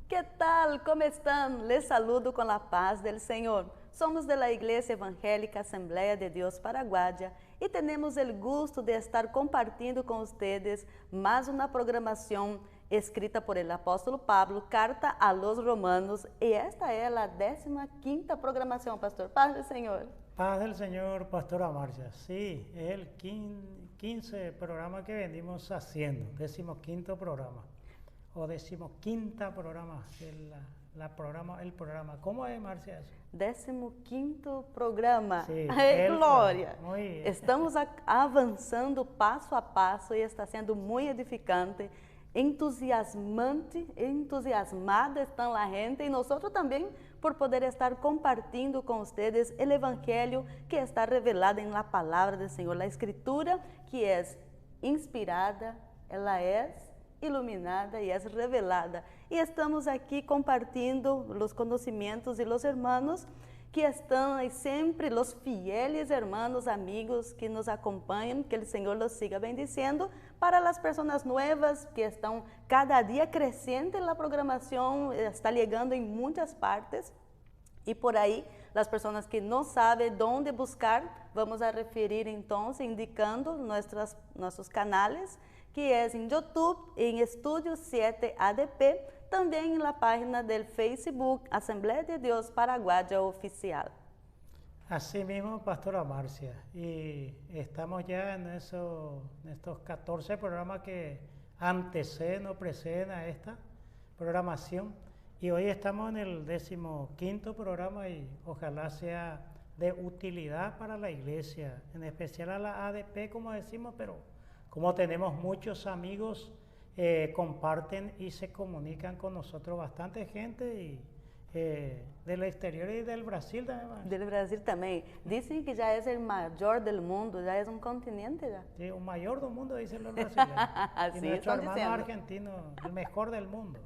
¿Qué tal? ¿Cómo están? Les saludo con la paz del Señor. Somos de la Iglesia Evangélica Asamblea de Dios Paraguaya y tenemos el gusto de estar compartiendo con ustedes más una programación escrita por el apóstolo Pablo, Carta a los Romanos, y esta es la 15ª programación, pastor. Paz del Señor. Paz del Señor, Pastora Marcia. Sí, es el 15 programa que venimos haciendo, 15º programa, o 15ª programa, el programa. ¿Cómo es, Marcia, eso? 15º programa. Sí, Glória! Muy bien. Estamos avançando passo a passo e está sendo muito edificante, entusiasmante, entusiasmada está a gente e nós também por poder estar compartilhando com vocês o evangelho que está revelado em la palavra do Senhor, a escritura que é inspirada, ela é iluminada e é revelada. E estamos aqui compartilhando os conhecimentos e os hermanos que estão aí sempre, os fieles hermanos, amigos que nos acompanham, que o Senhor los siga bendiciendo. Para as pessoas novas que estão cada dia crescendo na programação, está chegando em muitas partes. E por aí, as pessoas que não sabem onde buscar, vamos a referir então, indicando nossos canais, que é em YouTube, em Estúdio 7 ADP, também na página do Facebook, Assembleia de Deus Paraguaya Oficial. Así mismo, Pastora Marcia, y estamos ya en estos 14 programas que anteceden o preceden a esta programación, y hoy estamos en el 15º programa y ojalá sea de utilidad para la iglesia, en especial a la ADP, como decimos, pero como tenemos muchos amigos, comparten y se comunican con nosotros bastante gente y del exterior y del Brasil también. Del Brasil também. Dizem que já é o maior do mundo, já é um continente já. Sí, o mayor del mundo, dicen los brasileños. Así y nuestro hermano diciendo. argentino, el mejor del mundo.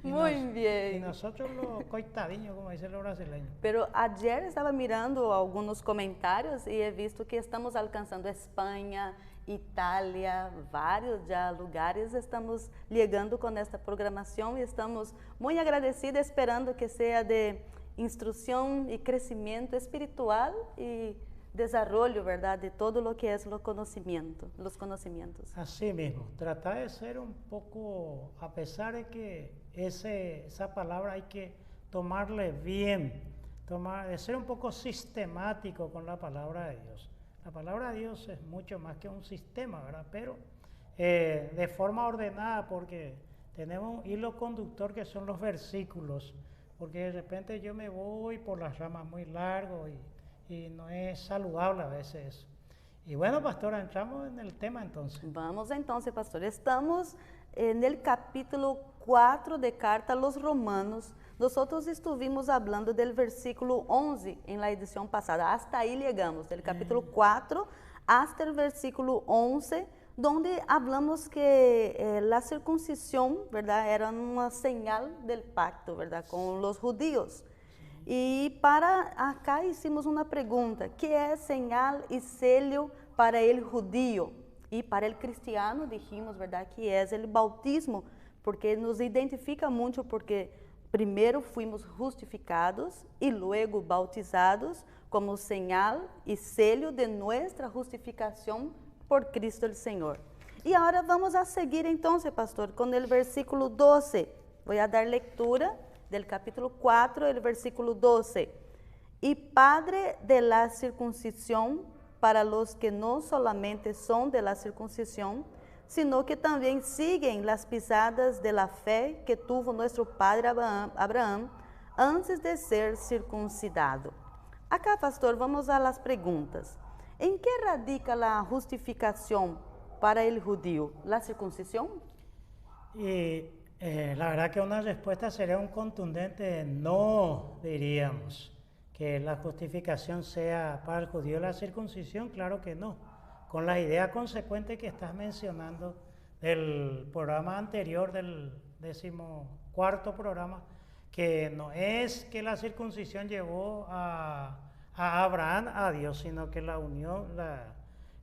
Muy bien. Y nosotros los coitadinhos, como dicen los brasileños. Pero ayer estava mirando alguns comentários e he visto que estamos alcançando Espanha, Itália, vários já lugares, estamos chegando com esta programação e estamos muito agradecidos, esperando que seja de instrução e crescimento espiritual e desarrollo, verdade, de todo lo que é o conhecimento, os conhecimentos. Así mismo, tratar de ser un poco, a pesar de que esa palabra hay que tomarle bien, de ser un poco sistemático con la palabra de Dios. La palabra de Dios es mucho más que un sistema, ¿verdad? Pero de forma ordenada, porque tenemos un hilo conductor que son los versículos, porque de repente yo me voy por las ramas muy largo y no es saludable a veces eso. Y bueno, pastora, entramos en el tema entonces. Vamos entonces, pastor. Estamos en el capítulo 4 de Carta a los Romanos. Nosotros estuvimos hablando del versículo 11 en la edición pasada. Hasta ahí llegamos, del capítulo 4 hasta el versículo 11, donde hablamos que la circuncisión, ¿verdad?, era una señal del pacto, ¿verdad?, con los judíos. E para acá hicimos uma pergunta: que é señal e sello para el judío? E para el cristiano dijimos, verdade, que é o bautismo, porque nos identifica muito, porque primeiro fuimos justificados e luego bautizados como señal e sello de nuestra justificação por Cristo el Senhor. E agora vamos a seguir então, pastor, com o versículo 12. Vou a dar lectura del capítulo 4, el versículo 12. Y padre de la circuncisión para los que no solamente son de la circuncisión, sino que también siguen las pisadas de la fe que tuvo nuestro padre Abraham antes de ser circuncidado. Acá, pastor, vamos a las preguntas. ¿En qué radica la justificación para el judío? ¿La circuncisión? La verdad que una respuesta sería un contundente no, diríamos, que la justificación sea para el judío la circuncisión, claro que no. Con la idea consecuente que estás mencionando del programa anterior, del 14º programa, que no es que la circuncisión llevó a Abraham a Dios, sino que la unión,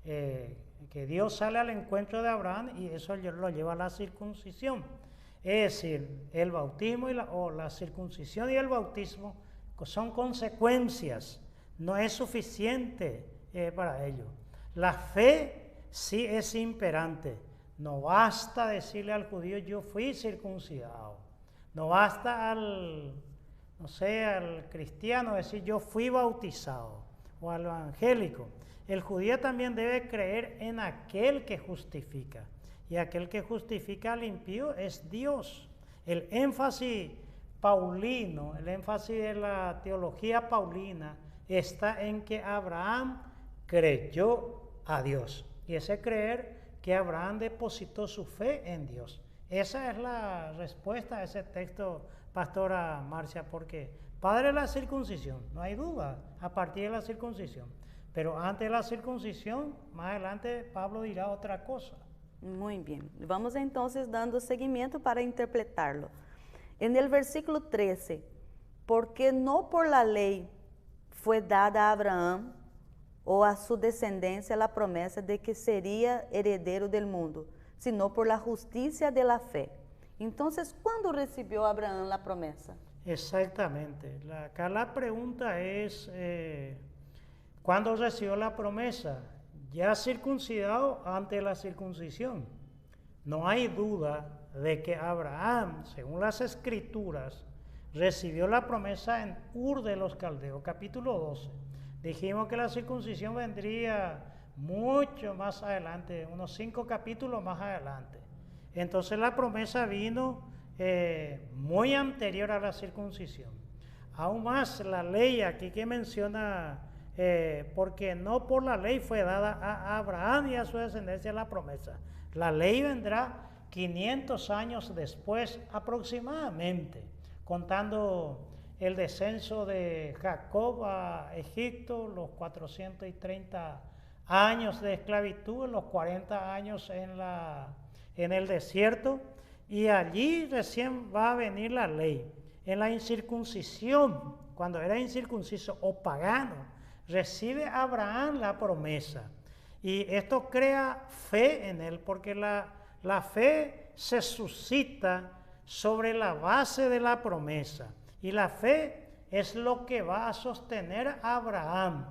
que Dios sale al encuentro de Abraham y eso lo lleva a la circuncisión. Es decir, el bautismo o la circuncisión y el bautismo son consecuencias, no es suficiente para ello. La fe sí es imperante. No basta decirle al judío, yo fui circuncidado. No basta al cristiano decir, yo fui bautizado, o al evangélico. El judío también debe creer en aquel que justifica. Y aquel que justifica al impío es Dios. El énfasis paulino, el énfasis de la teología paulina está en que Abraham creyó a Dios. Y ese creer que Abraham depositó su fe en Dios. Esa es la respuesta a ese texto, Pastora Marcia, porque padre de la circuncisión, no hay duda, a partir de la circuncisión. Pero antes de la circuncisión, más adelante Pablo dirá otra cosa. Muy bien, vamos entonces dando seguimiento para interpretarlo. En el versículo 13, porque no por la ley fue dada a Abraham o a su descendencia la promesa de que sería heredero del mundo, sino por la justicia de la fe. Entonces, ¿cuándo recibió Abraham la promesa? Exactamente. Acá la pregunta es, ¿cuándo recibió la promesa? Ya circuncidado ante la circuncisión. No hay duda de que Abraham, según las Escrituras, recibió la promesa en Ur de los Caldeos, capítulo 12. Dijimos que la circuncisión vendría mucho más adelante, unos 5 capítulos más adelante. Entonces la promesa vino muy anterior a la circuncisión. Aún más la ley aquí que menciona, porque no por la ley fue dada a Abraham y a su descendencia la promesa. La ley vendrá 500 años después aproximadamente, contando el descenso de Jacob a Egipto, los 430 años de esclavitud, los 40 años en el desierto, y allí recién va a venir la ley. En la incircuncisión, cuando era incircunciso o pagano, recibe Abraham la promesa. Y esto crea fe en él, porque la fe se suscita sobre la base de la promesa. Y la fe es lo que va a sostener a Abraham.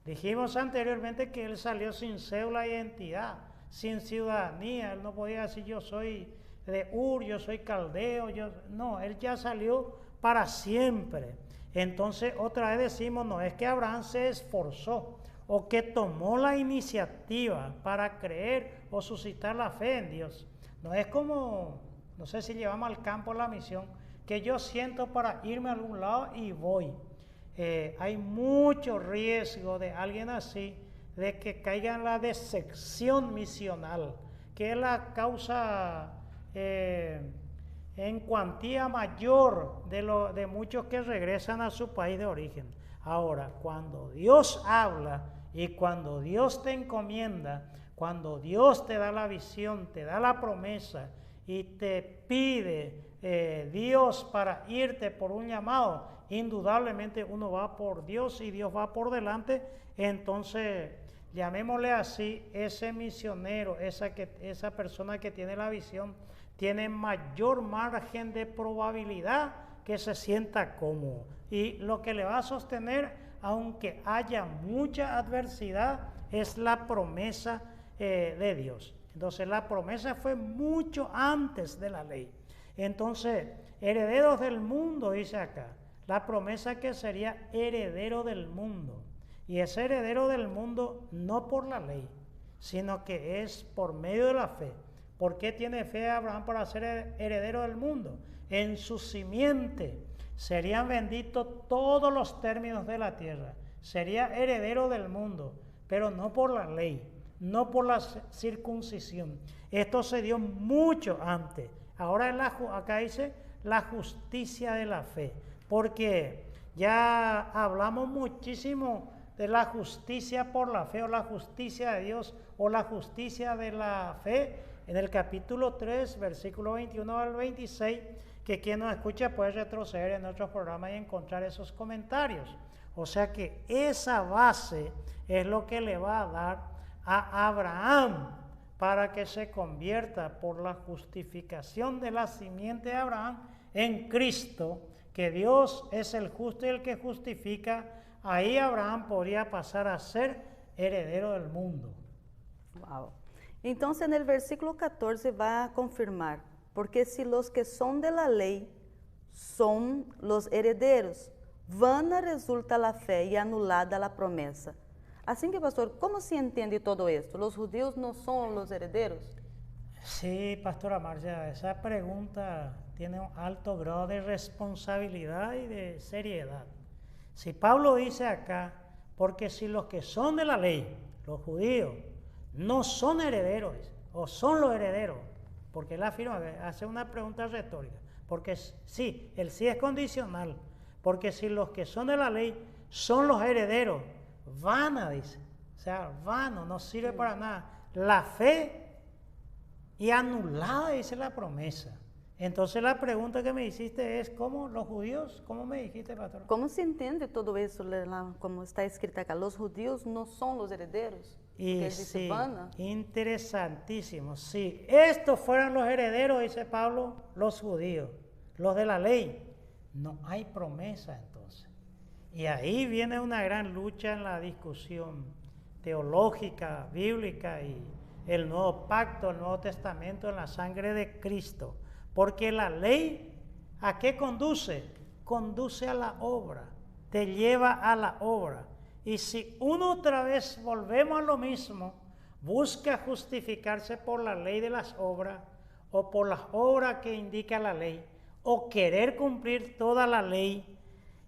Dijimos anteriormente que él salió sin cédula de identidad, sin ciudadanía. Él no podía decir yo soy de Ur, yo soy caldeo. No, él ya salió para siempre. Entonces otra vez decimos, no es que Abraham se esforzó o que tomó la iniciativa para creer o suscitar la fe en Dios. No es como, no sé si llevamos al campo la misión, que yo siento para irme a algún lado y voy. Hay mucho riesgo de alguien así, de que caiga en la decepción misional, que es la causa en cuantía mayor de muchos que regresan a su país de origen. Ahora, cuando Dios habla y cuando Dios te encomienda, cuando Dios te da la visión, te da la promesa y te pide Dios para irte por un llamado, indudablemente uno va por Dios y Dios va por delante. Entonces, llamémosle así, ese misionero, esa persona que tiene la visión, tiene mayor margen de probabilidad que se sienta cómodo. Y lo que le va a sostener, aunque haya mucha adversidad, es la promesa de Dios. Entonces la promesa fue mucho antes de la ley. Entonces, herederos del mundo, dice acá, la promesa que sería heredero del mundo. Y es heredero del mundo no por la ley, sino que es por medio de la fe. ¿Por qué tiene fe Abraham para ser heredero del mundo? En su simiente serían benditos todos los términos de la tierra. Sería heredero del mundo, pero no por la ley, no por la circuncisión. Esto se dio mucho antes. Ahora acá dice la justicia de la fe, porque ya hablamos muchísimo de la justicia por la fe, o la justicia de Dios, o la justicia de la fe, en el capítulo 3, versículo 21 al 26, que quien nos escucha puede retroceder en otros programas y encontrar esos comentarios. O sea que esa base es lo que le va a dar a Abraham para que se convierta por la justificación de la simiente de Abraham en Cristo, que Dios es el justo y el que justifica, ahí Abraham podría pasar a ser heredero del mundo. Wow. Entonces, en el versículo 14 va a confirmar, porque si los que son de la ley son los herederos, vana resulta la fe y anulada la promesa. Así que, pastor, ¿cómo se entiende todo esto? ¿Los judíos no son los herederos? Sí, pastora Marcia, esa pregunta tiene un alto grado de responsabilidad y de seriedad. Si Pablo dice acá, porque si los que son de la ley, los judíos, no son herederos, o son los herederos, porque él afirma, hace una pregunta retórica, porque sí, el sí es condicional, porque si los que son de la ley son los herederos, vana, dice, o sea, vano, no sirve para nada, la fe y anulada, dice la promesa. Entonces la pregunta que me hiciste es, ¿cómo los judíos? ¿Cómo me dijiste, pastor? ¿Cómo se entiende todo eso, como está escrito acá? Los judíos no son los herederos. Y sí, interesantísimo. Si estos fueran los herederos, dice Pablo, los judíos, los de la ley, no hay promesa entonces. Y ahí viene una gran lucha en la discusión teológica, bíblica y el nuevo pacto, el Nuevo Testamento en la sangre de Cristo. Porque la ley, ¿a qué conduce? Conduce a la obra, te lleva a la obra. Y si uno otra vez volvemos a lo mismo, busca justificarse por la ley de las obras o por las obras que indica la ley o querer cumplir toda la ley,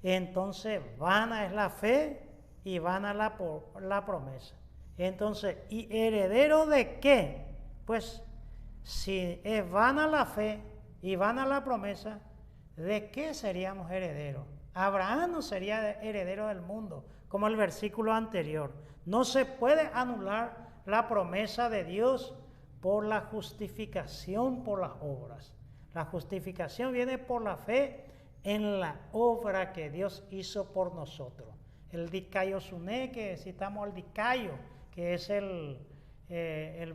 entonces vana es la fe y vana la promesa. Entonces, ¿y heredero de qué? Pues si es vana la fe y vana la promesa, ¿de qué seríamos herederos? Abraham no sería heredero del mundo, como el versículo anterior. No se puede anular la promesa de Dios por la justificación por las obras. La justificación viene por la fe en la obra que Dios hizo por nosotros. El dikaiosune, que citamos al dikaio, que es el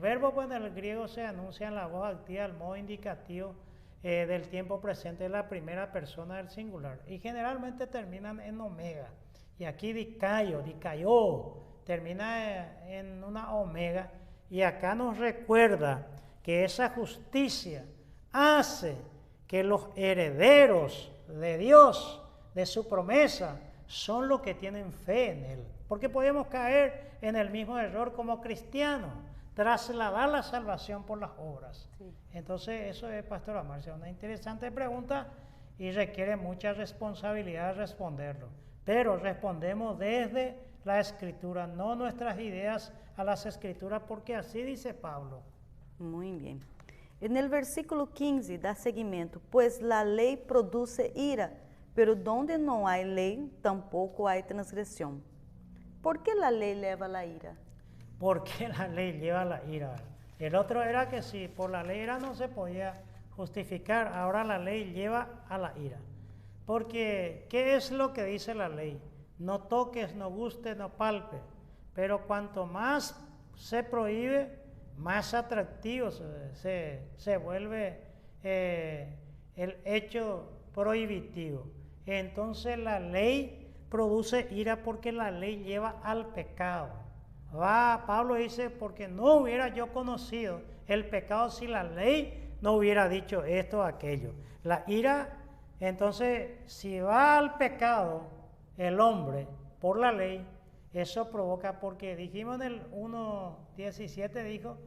verbo, pues en el griego se anuncia en la voz activa, el modo indicativo del tiempo presente de la primera persona del singular. Y generalmente terminan en omega. Y aquí dikaio, termina en una omega. Y acá nos recuerda que esa justicia hace que los herederos de Dios, de su promesa, son los que tienen fe en Él. Porque podemos caer en el mismo error como cristianos, trasladar la salvación por las obras. Sí. Entonces eso es, pastora Marcia, una interesante pregunta y requiere mucha responsabilidad responderlo. Pero respondemos desde la Escritura, no nuestras ideas a las Escrituras, porque así dice Pablo. Muy bien. En el versículo 15 da seguimiento, pues la ley produce ira, pero donde no hay ley, tampoco hay transgresión. ¿Por qué la ley lleva la ira? ¿Por qué la ley lleva la ira? El otro era que si por la ley no se podía justificar, ahora la ley lleva a la ira. Porque, ¿qué es lo que dice la ley? No toques, no gustes, no palpes. Pero cuanto más se prohíbe, más atractivo se vuelve el hecho prohibitivo. Entonces la ley produce ira porque la ley lleva al pecado. Pablo dice, porque no hubiera yo conocido el pecado si la ley no hubiera dicho esto o aquello. La ira, entonces, si va al pecado el hombre por la ley, eso provoca, porque dijimos en el 1:17, dijo,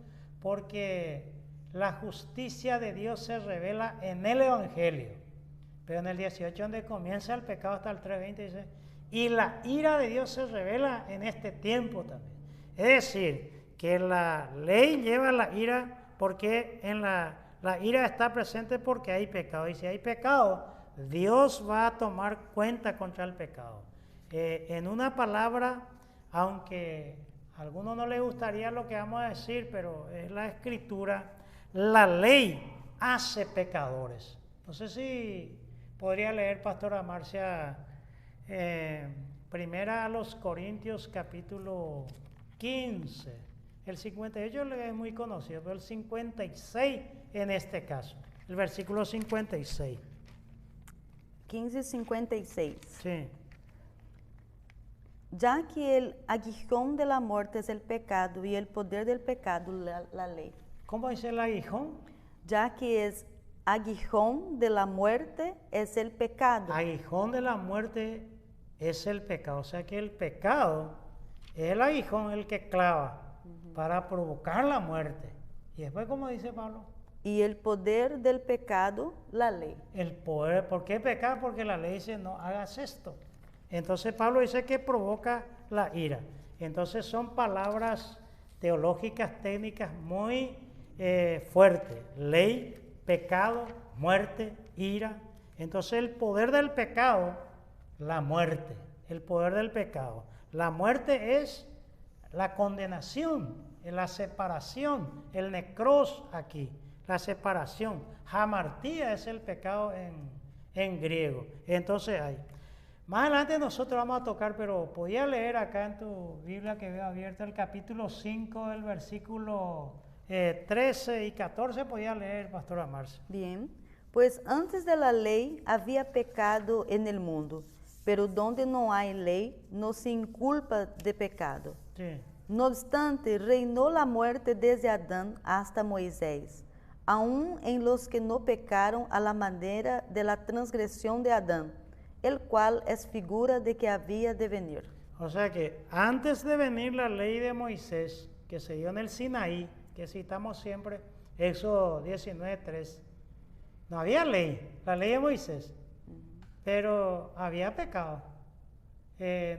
porque la justicia de Dios se revela en el Evangelio. Pero en el 18, donde comienza el pecado, hasta el 3:20, dice, y la ira de Dios se revela en este tiempo también. Es decir, que la ley lleva la ira porque en la ira está presente porque hay pecado. Y si hay pecado, Dios va a tomar cuenta contra el pecado. En una palabra, aunque a algunos no les gustaría lo que vamos a decir, pero es la Escritura, la ley hace pecadores. No sé si podría leer, pastora Marcia, primera a los Corintios capítulo 15, El 58 es muy conocido, pero el 56 en este caso, el versículo 56. 15:56. Sí. Ya que el aguijón de la muerte es el pecado y el poder del pecado la ley. ¿Cómo dice el aguijón? Ya que es aguijón de la muerte es el pecado. Aguijón de la muerte es el pecado. O sea que el pecado es el aguijón el que clava para provocar la muerte. Y después, como dice Pablo, Y el poder del pecado la ley. el poder. ¿Por qué pecar? Porque la ley dice no hagas esto. Entonces Pablo dice que provoca la ira. Entonces son palabras teológicas, técnicas muy fuertes. Ley, pecado, muerte, ira. Entonces el poder del pecado, la muerte. El poder del pecado. La muerte es la condenación, la separación, el necros aquí, la separación. Hamartía es el pecado en griego. Entonces hay. Más adelante nosotros vamos a tocar, pero podía leer acá en tu Biblia que veo abierta el capítulo 5, el versículo 13 y 14, podía leer, pastora Marcia. Bien, pues antes de la ley había pecado en el mundo, pero donde no hay ley no se inculpa de pecado. Sí. No obstante, reinó la muerte desde Adán hasta Moisés, aun en los que no pecaron a la manera de la transgresión de Adán, el cual es figura de que había de venir. O sea que antes de venir la ley de Moisés, que se dio en el Sinaí, que citamos siempre, Éxodo 19:3, no había ley, la ley de Moisés, pero había pecado.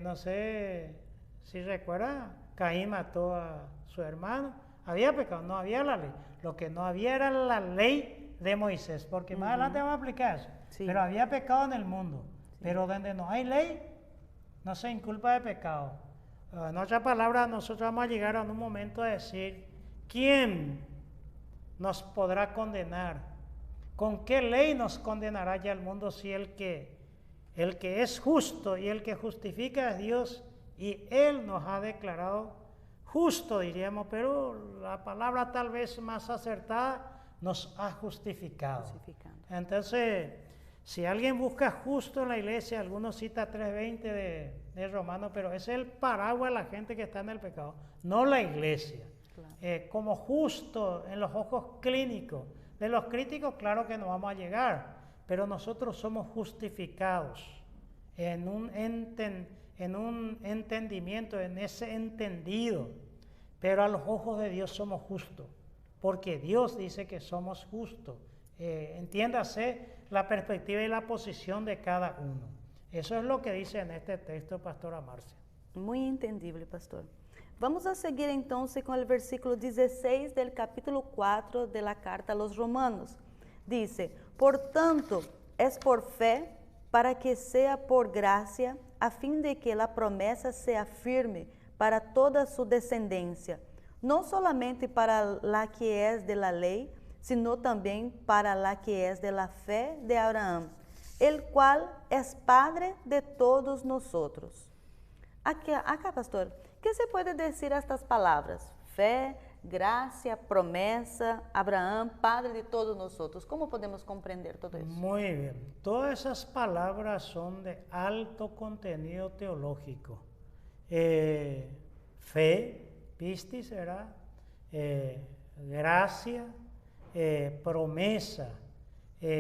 No sé si recuerda, Caín mató a su hermano, había pecado, no había la ley. Lo que no había era la ley de Moisés, porque más adelante vamos a aplicar eso, Sí. pero había pecado en el mundo. Pero donde no hay ley, no se inculpa de pecado. En otras palabras, nosotros vamos a llegar a un momento a decir, ¿quién nos podrá condenar? ¿Con qué ley nos condenará ya el mundo si el que es justo y el que justifica es Dios y Él nos ha declarado justo, diríamos, pero la palabra tal vez más acertada, nos ha justificado. Justificando. Entonces, si alguien busca justo en la iglesia, algunos cita 3:20 de Romanos, pero ese es el paraguas de la gente que está en el pecado, no la iglesia. Claro. Como justo en los ojos clínicos. De los críticos, claro que no vamos a llegar, pero nosotros somos justificados en un entendimiento, en ese entendido. Pero a los ojos de Dios somos justos, porque Dios dice que somos justos. Entiéndase la perspectiva y la posición de cada uno. Eso es lo que dice en este texto, pastora Marcia. Muy entendible, pastor. Vamos a seguir entonces con el versículo 16 del capítulo 4 de la carta a los Romanos. Dice, por tanto, es por fe, para que sea por gracia, a fin de que la promesa sea firme para toda su descendencia, no solamente para la que es de la ley, sino también para la que es de la fe de Abraham, el cual es Padre de todos nosotros. Acá, pastor, ¿qué se puede decir a estas palabras? Fe, gracia, promesa, Abraham, Padre de todos nosotros. ¿Cómo podemos comprender todo eso? Muy bien. Todas esas palabras son de alto contenido teológico. Fe, pistis, ¿verdad? Gracia, promesa.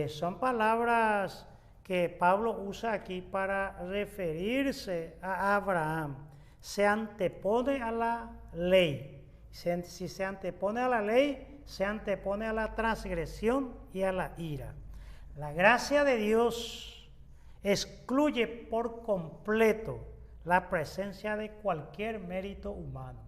Son palabras que Pablo usa aquí para referirse a Abraham. Se antepone a la ley. Si se antepone a la ley, se antepone a la transgresión y a la ira. La gracia de Dios excluye por completo la presencia de cualquier mérito humano.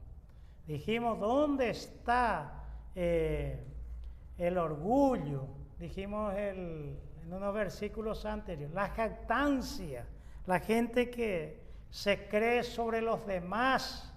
Dijimos, ¿dónde está el orgullo? Dijimos en unos versículos anteriores, la jactancia, la gente que se cree sobre los demás,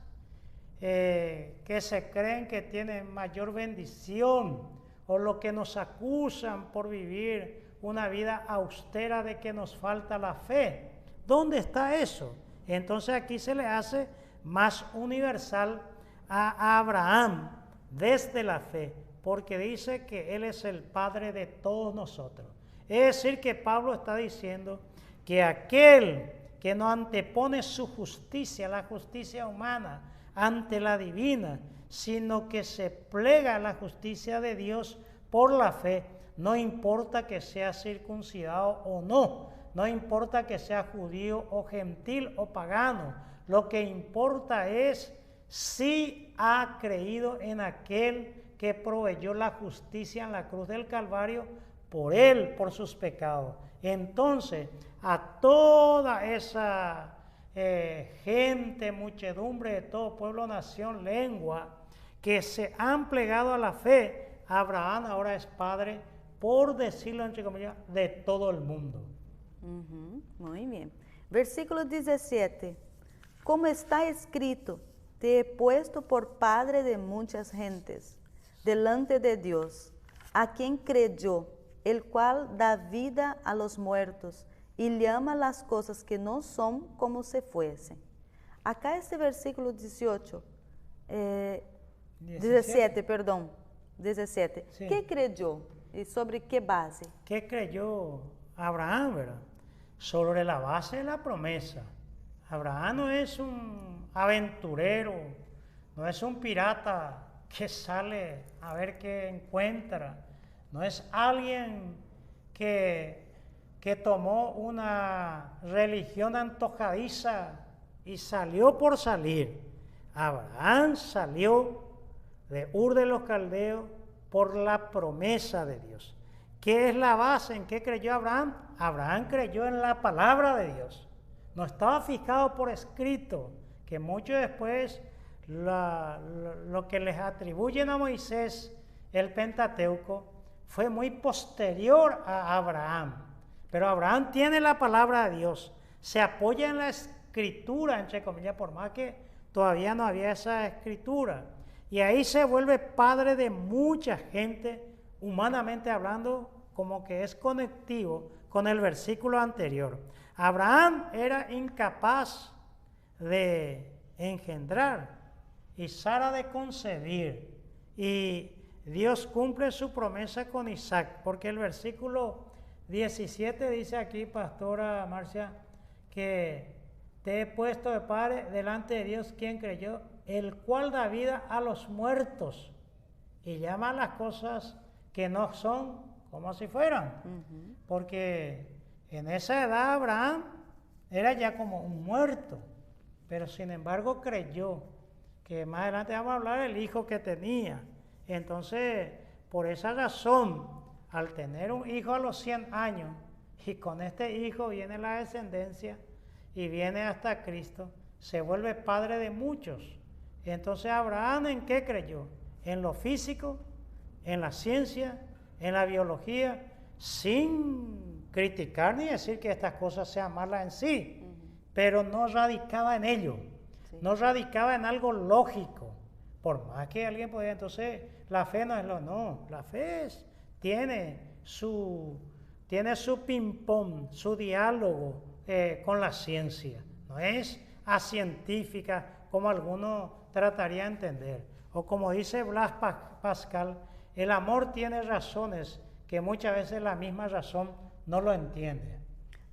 que se creen que tienen mayor bendición, o lo que nos acusan por vivir una vida austera de que nos falta la fe. ¿Dónde está eso? Entonces aquí se le hace más universal a Abraham desde la fe, porque dice que Él es el Padre de todos nosotros. Es decir, que Pablo está diciendo que aquel que no antepone su justicia, la justicia humana, ante la divina, sino que se plega a la justicia de Dios por la fe, no importa que sea circuncidado o no, no importa que sea judío o gentil o pagano, lo que importa es si ha creído en aquel que proveyó la justicia en la cruz del Calvario por él, por sus pecados. Entonces, a toda esa gente, muchedumbre de todo pueblo, nación, lengua, que se han plegado a la fe, Abraham ahora es padre, por decirlo entre comillas, de todo el mundo. Muy bien. Versículo 17. Como está escrito, te he puesto por padre de muchas gentes, delante de Dios, a quien creyó, el cual da vida a los muertos y llama las cosas que no son como si fuesen. Acá este versículo 17, perdón, 17. Sí. ¿Qué creyó y sobre qué base? ¿Qué creyó Abraham, verdad? Sobre la base de la promesa. Abraham no es un aventurero, no es un pirata que sale a ver qué encuentra, no es alguien que tomó una religión antojadiza y salió por salir. Abraham salió de Ur de los Caldeos por la promesa de Dios. ¿Qué es la base? ¿En qué creyó Abraham? Abraham creyó en la palabra de Dios. No estaba fijado por escrito, que mucho después lo que les atribuyen a Moisés, el Pentateuco, fue muy posterior a Abraham. Pero Abraham tiene la palabra de Dios, se apoya en la escritura, entre comillas, por más que todavía no había esa escritura. Y ahí se vuelve padre de mucha gente, humanamente hablando, como que es conectivo con el versículo anterior. Abraham era incapaz de engendrar y Sara de concebir. Y Dios cumple su promesa con Isaac, porque el versículo 17 dice aquí, pastora Marcia, que te he puesto de padre delante de Dios, quien creyó, el cual da vida a los muertos y llama a las cosas que no son como si fueran. Porque en esa edad Abraham era ya como un muerto, pero sin embargo creyó, que más adelante vamos a hablar del hijo que tenía. Entonces, por esa razón, al tener un hijo a los 100 años, y con este hijo viene la descendencia y viene hasta Cristo, se vuelve padre de muchos. Entonces, ¿Abraham en qué creyó? En lo físico, en la ciencia, en la biología, sin criticar ni decir que estas cosas sean malas en sí, pero no radicaba en ello, no radicaba en algo lógico, por más que alguien pudiera. Entonces, la fe no es la fe tiene su ping-pong, su diálogo con la ciencia, no es acientífica como algunos trataría de entender, o como dice Blas Pascal, el amor tiene razones que muchas veces la misma razón no lo entiende.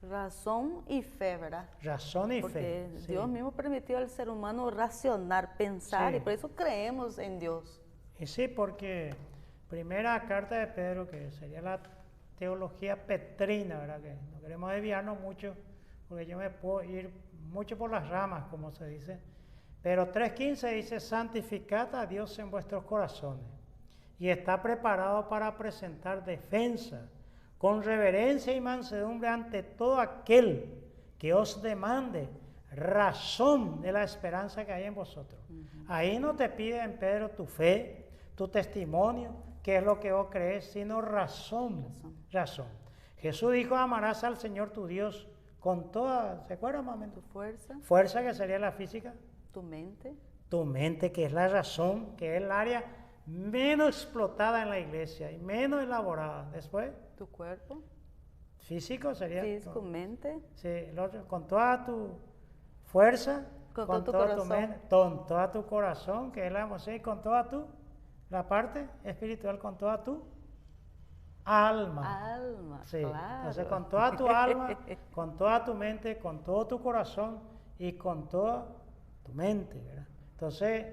Razón y fe, ¿verdad? Razón y Porque fe. Dios sí. mismo permitió al ser humano racionar, pensar, Sí. y por eso creemos en Dios. Y sí, porque primera carta de Pedro, que sería la teología petrina, ¿verdad? Que no queremos desviarnos mucho, porque yo me puedo ir mucho por las ramas, como se dice. Pero 3:15 dice, santificad a Dios en vuestros corazones y está preparado para presentar defensa con reverencia y mansedumbre ante todo aquel que os demande razón de la esperanza que hay en vosotros. Ahí no te piden, Pedro, tu fe, tu testimonio, qué es lo que vos crees, sino razón. Jesús dijo, amarás al Señor tu Dios con toda, ¿se acuerdan, mamá? Tu fuerza, Fuerza, que sería la física. tu mente, Tu mente, que es la razón, que es el área menos explotada en la iglesia y menos elaborada. Después, tu cuerpo, físico sería. físico, mente, Sí, el otro, con toda tu fuerza, Con todo tu toda corazón. mente, con todo tu corazón, que es la emoción, y con toda la parte espiritual, con toda tu alma. Alma, Sí, claro. entonces con toda tu alma, con toda tu mente, con todo tu corazón y con toda tu mente, ¿verdad? Entonces,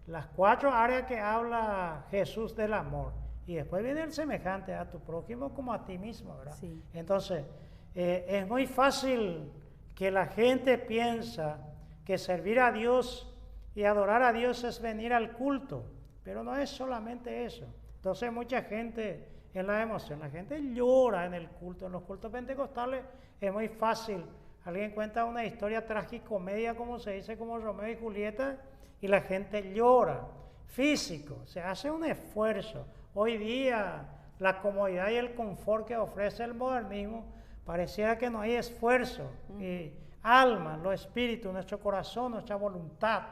las 4 áreas que habla Jesús del amor. Y después viene el semejante a tu prójimo como a ti mismo, ¿verdad? Sí. Entonces, es muy fácil que la gente piensa que servir a Dios y adorar a Dios es venir al culto, pero no es solamente eso. Entonces mucha gente en la emoción, la gente llora en el culto, en los cultos pentecostales es muy fácil. Alguien cuenta una historia tragicomedia, como se dice, como Romeo y Julieta, y la gente llora, físico, se hace un esfuerzo. Hoy día la comodidad y el confort que ofrece el modernismo, pareciera que no hay esfuerzo, y alma, lo espíritu, nuestro corazón, nuestra voluntad.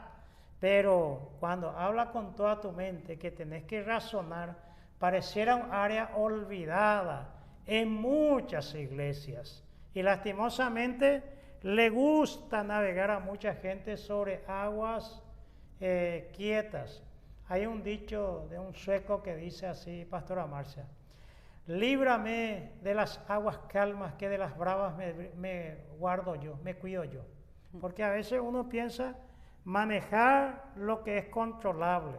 Pero cuando habla con toda tu mente, que tenés que razonar, pareciera un área olvidada en muchas iglesias. Y lastimosamente le gusta navegar a mucha gente sobre aguas quietas. Hay un dicho de un sueco que dice así, Pastora Marcia: líbrame de las aguas calmas, que de las bravas me guardo yo, me cuido yo. Porque a veces uno piensa manejar lo que es controlable,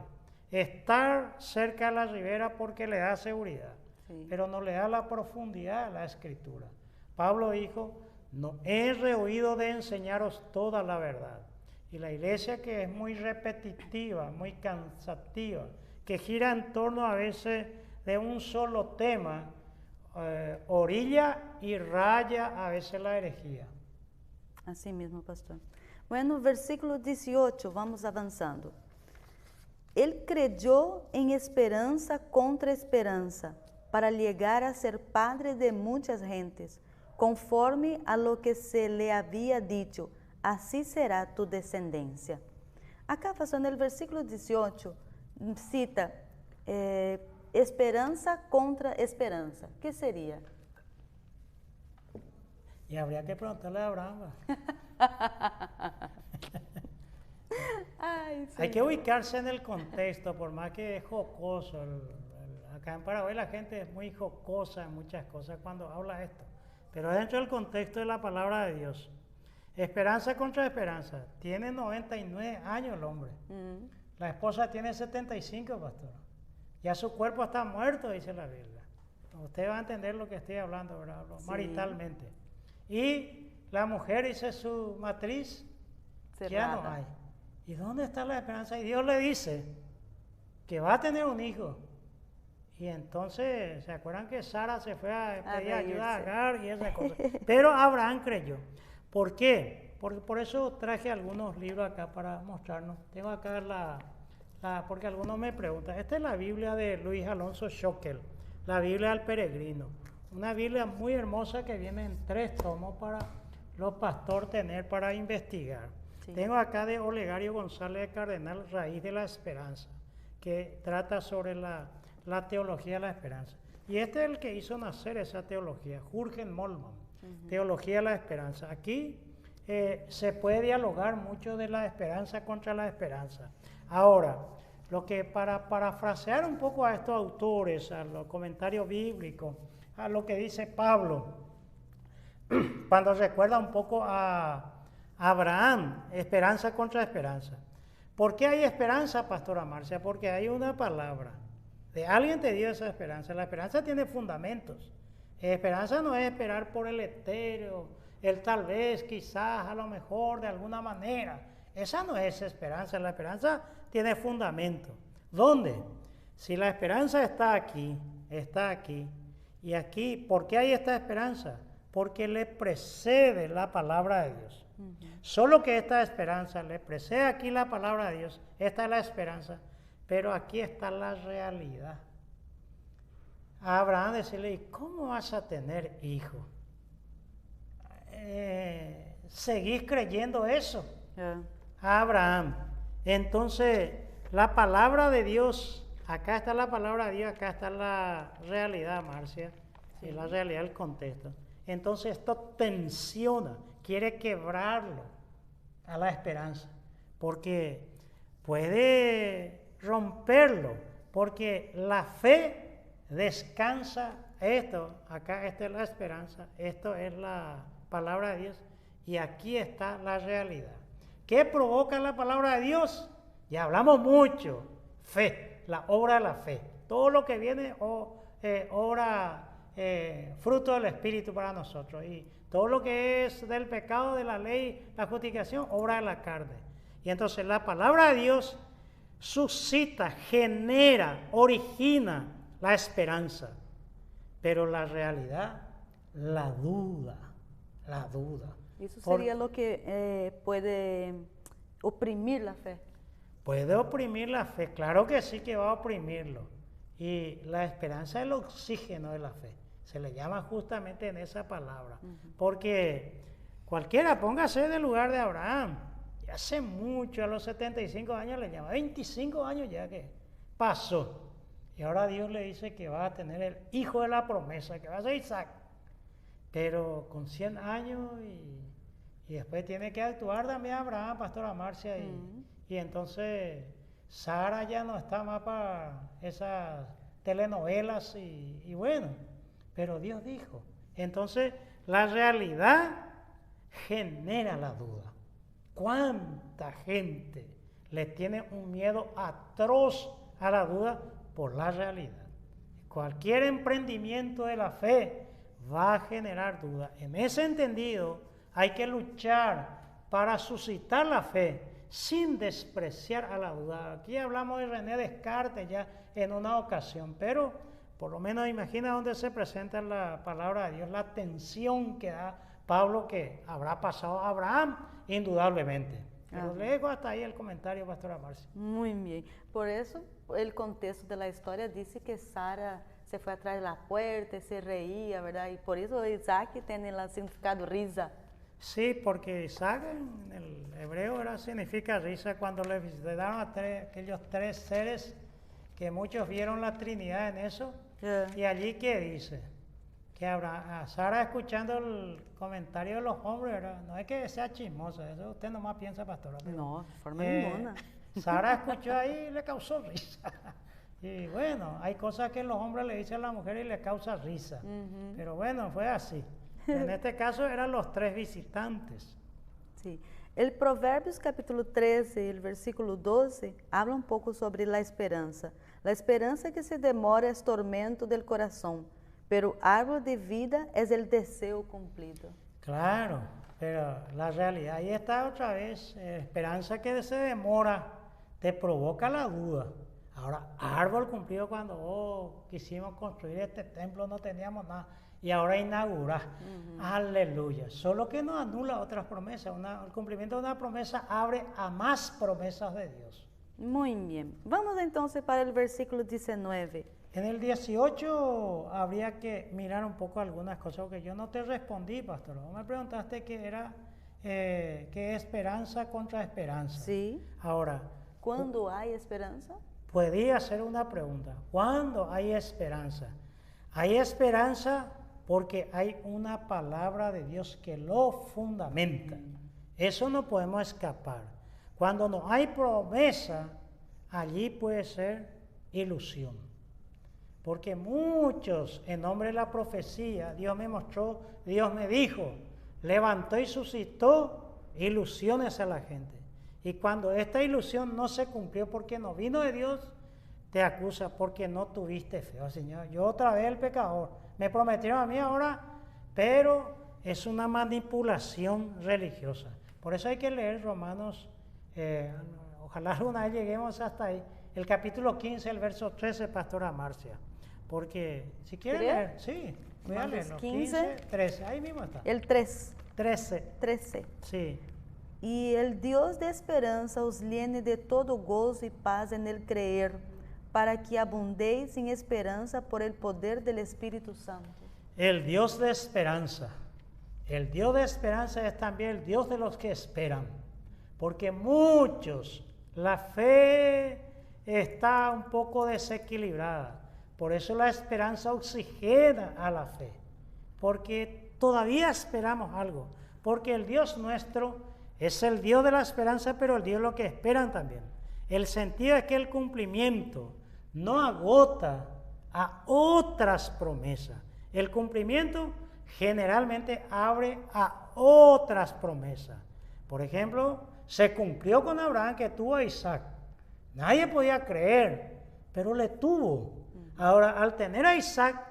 estar cerca de la ribera porque le da seguridad, sí, pero no le da la profundidad a la escritura. Pablo dijo: no he rehuido de enseñaros toda la verdad. Y la iglesia, que es muy repetitiva, muy cansativa, que gira en torno a veces de un solo tema, orilla y raya a veces la herejía. Así mismo, pastor. Bueno, versículo 18, vamos avanzando. Él creyó en esperanza contra esperanza, para llegar a ser padre de muchas gentes, conforme a lo que se le había dicho: así será tu descendencia. Acá, pastor, en el versículo 18, cita esperanza contra esperanza. ¿Qué sería? Y habría que preguntarle a Abraham. Ay, hay que ubicarse en el contexto, por más que es jocoso. Acá en Paraguay la gente es muy jocosa en muchas cosas cuando habla esto, pero dentro del contexto de la palabra de Dios. Esperanza contra esperanza. Tiene 99 años el hombre. La esposa tiene 75, pastor. Ya su cuerpo está muerto, dice la Biblia. Usted va a entender lo que estoy hablando, ¿verdad? Sí. Maritalmente. Y la mujer, dice, su matriz cerrada. Ya no hay. ¿Y dónde está la esperanza? Y Dios le dice que va a tener un hijo. Y entonces, ¿se acuerdan que Sara se fue a pedir ayuda a Agar y esas cosas? Pero Abraham creyó. ¿Por qué? Por eso traje algunos libros acá para mostrarnos. Tengo acá porque algunos me preguntan. Esta es la Biblia de Luis Alonso Schockel, la Biblia del Peregrino. Una Biblia muy hermosa que viene en 3 tomos para los pastores tener para investigar. Sí. Tengo acá de Olegario González de Cardenal, Raíz de la Esperanza, que trata sobre la teología de la esperanza. Y este es el que hizo nacer esa teología, Jürgen Moltmann, Teología de la Esperanza. Aquí se puede dialogar mucho de la esperanza contra la esperanza. Ahora, lo que para parafrasear un poco a estos autores, a los comentarios bíblicos, a lo que dice Pablo, cuando recuerda un poco a Abraham, esperanza contra esperanza. ¿Por qué hay esperanza, Pastora Marcia? Porque hay una palabra. De alguien te dio esa esperanza. La esperanza tiene fundamentos. Esperanza no es esperar por el etéreo, el tal vez, quizás, a lo mejor, de alguna manera. Esa no es esperanza. La esperanza tiene fundamento. ¿Dónde? Si la esperanza está aquí, y aquí, ¿por qué hay esta esperanza? Porque le precede la palabra de Dios. Solo que esta esperanza le precede aquí la palabra de Dios. Esta es la esperanza. Pero aquí está la realidad. A Abraham decirle: ¿y cómo vas a tener hijo? ¿Seguís creyendo eso? A Abraham. Entonces, la palabra de Dios, acá está la palabra de Dios, acá está la realidad, Marcia, sí, la realidad del contexto. Entonces, esto tensiona, quiere quebrarlo a la esperanza. porque puede romperlo, porque la fe descansa acá esta es la esperanza, esto es la palabra de Dios y aquí está la realidad. ¿Qué provoca la palabra de Dios? Ya hablamos mucho, fe, la obra de la fe, todo lo que viene obra, fruto del Espíritu para nosotros y todo lo que es del pecado, de la ley, la justificación, obra de la carne. Y entonces la palabra de Dios suscita, genera, origina la esperanza. Pero la realidad, la duda. Eso sería lo que puede oprimir la fe. Puede oprimir la fe, claro que sí que va a oprimirlo. Y la esperanza es el oxígeno de la fe. Se le llama justamente en esa palabra. Porque cualquiera, póngase en el lugar de Abraham. Ya hace mucho, a los 75 años le llama, 25 años ya que pasó. Y ahora Dios le dice que va a tener el hijo de la promesa, que va a ser Isaac. Pero con 100 años y después tiene que actuar también Abraham, pastora Marcia. Y entonces Sara ya no está más para esas telenovelas y bueno, pero Dios dijo. Entonces la realidad genera la duda. ¿Cuánta gente le tiene un miedo atroz a la duda por la realidad? Cualquier emprendimiento de la fe va a generar duda. En ese entendido hay que luchar para suscitar la fe sin despreciar a la duda. Aquí hablamos de René Descartes ya en una ocasión, pero por lo menos imagina dónde se presenta la palabra de Dios, la tensión que da Pablo que habrá pasado a Abraham, indudablemente. Pero le dejo hasta ahí el comentario, pastora Marcia. Muy bien. Por eso, el contexto de la historia dice que Sara se fue atrás de la puerta y se reía, ¿verdad? Y por eso Isaac tiene el significado risa. Sí, porque Isaac en el hebreo significa risa cuando le visitaron a aquellos tres seres que muchos vieron la Trinidad en eso. Y allí, ¿qué dice? Que a Sara escuchando el comentario de los hombres, ¿verdad? No es que sea chismosa, eso usted nomás piensa, pastora. No, de forma ninguna. Sara escuchó ahí y le causó risa. Y bueno, hay cosas que los hombres le dicen a la mujer y le causa risa. Pero bueno, fue así. En este caso eran los tres visitantes. Sí. El Proverbios capítulo 13, el versículo 12, habla un poco sobre la esperanza. La esperanza que se demora es tormento del corazón, pero árbol de vida es el deseo cumplido. Claro, pero la realidad, ahí está otra vez, esperanza que se demora, te provoca la duda. Ahora, árbol cumplido cuando quisimos construir este templo, no teníamos nada. Y ahora inaugurar. Aleluya. Solo que no anula otras promesas. El cumplimiento de una promesa abre a más promesas de Dios. Muy bien. Vamos entonces para el versículo 19. En el 18 habría que mirar un poco algunas cosas, porque yo no te respondí, pastor. Vos me preguntaste qué era, qué esperanza contra esperanza. Sí. Ahora, ¿cuándo hay esperanza? Podría hacer una pregunta. ¿Cuándo hay esperanza? Hay esperanza porque hay una palabra de Dios que lo fundamenta. Eso no podemos escapar. Cuando no hay promesa, allí puede ser ilusión. Porque muchos, en nombre de la profecía, Dios me mostró, Dios me dijo, levantó y suscitó ilusiones a la gente. Y cuando esta ilusión no se cumplió porque no vino de Dios, te acusa porque no tuviste fe. Oh, Señor, yo otra vez el pecador. Me prometieron a mí ahora, pero es una manipulación religiosa. Por eso hay que leer Romanos, ojalá alguna vez lleguemos hasta ahí, el capítulo 15, el verso 13, pastora Marcia. Porque si quieren leer, sí, voy a leerlo. 15, 13, ahí mismo está. El 3. 13. Sí. Y el Dios de esperanza os llene de todo gozo y paz en el creer, para que abundéis en esperanza por el poder del Espíritu Santo. El Dios de esperanza. El Dios de esperanza es también el Dios de los que esperan. Porque muchos, la fe está un poco desequilibrada. Por eso la esperanza oxigena a la fe. Porque todavía esperamos algo. Porque el Dios nuestro Es el Dios de la esperanza, pero el Dios de lo que esperan también. El sentido es que el cumplimiento no agota a otras promesas. El cumplimiento generalmente abre a otras promesas. Por ejemplo, se cumplió con Abraham que tuvo a Isaac. Nadie podía creer, pero le tuvo. Ahora, al tener a Isaac,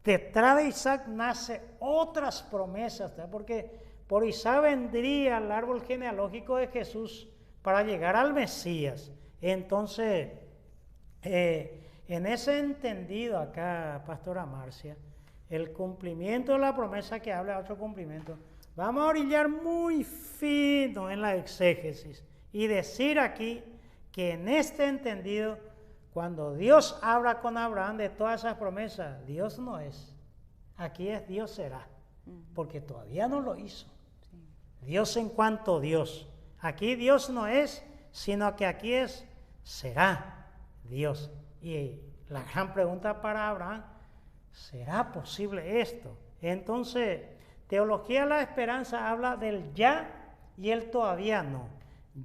detrás de Isaac nace otras promesas, ¿tá? Porque por Isaac vendría el árbol genealógico de Jesús para llegar al Mesías. Entonces, en ese entendido acá, Pastora Marcia, el cumplimiento de la promesa que habla de otro cumplimiento, vamos a orillar muy fino en la exégesis y decir aquí que en este entendido, cuando Dios habla con Abraham de todas esas promesas, Dios no es. Aquí es Dios será, porque todavía no lo hizo. Dios en cuanto Dios. Aquí Dios no es, sino que aquí es será Dios. Y la gran pregunta para Abraham, ¿será posible esto? Entonces, teología de la esperanza habla del ya y el todavía no.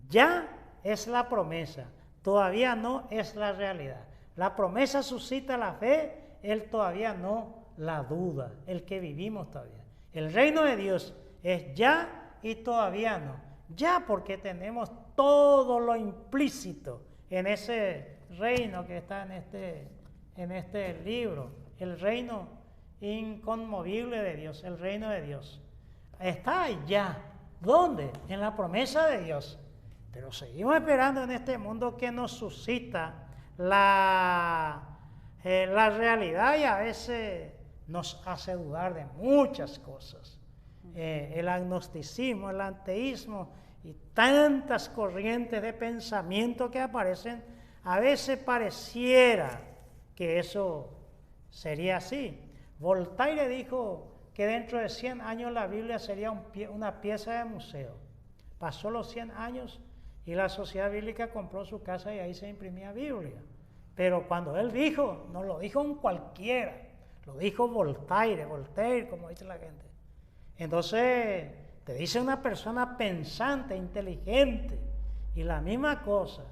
Ya es la promesa, todavía no es la realidad. La promesa suscita la fe, el todavía no la duda, el que vivimos todavía. El reino de Dios es ya y todavía no. Ya porque tenemos todo lo implícito en ese reino que está en este libro, el reino inconmovible de Dios, el reino de Dios. Está allá. ¿Dónde? En la promesa de Dios. Pero seguimos esperando en este mundo que nos suscita la realidad y a veces nos hace dudar de muchas cosas. El agnosticismo, el ateísmo y tantas corrientes de pensamiento que aparecen, a veces pareciera que eso sería así. Voltaire dijo que dentro de 100 años la Biblia sería una pieza de museo. Pasó los 100 años y la Sociedad Bíblica compró su casa y ahí se imprimía Biblia. Pero cuando él dijo, no lo dijo un cualquiera, lo dijo Voltaire, como dice la gente. Entonces, te dice una persona pensante, inteligente, y la misma cosa.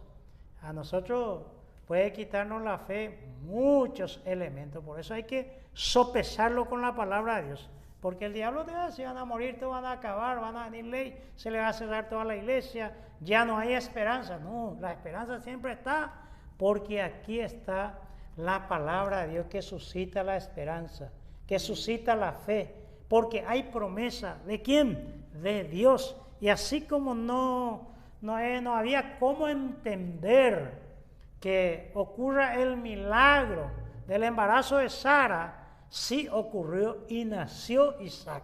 A nosotros puede quitarnos la fe muchos elementos, por eso hay que sopesarlo con la palabra de Dios. Porque el diablo te va a decir, van a morir, te van a acabar, van a venir ley, se le va a cerrar toda la iglesia, ya no hay esperanza. No, la esperanza siempre está, porque aquí está la palabra de Dios que suscita la esperanza, que suscita la fe, porque hay promesa. ¿De quién? De Dios. Y así como no había cómo entender que ocurra el milagro del embarazo de Sara, sí ocurrió y nació Isaac.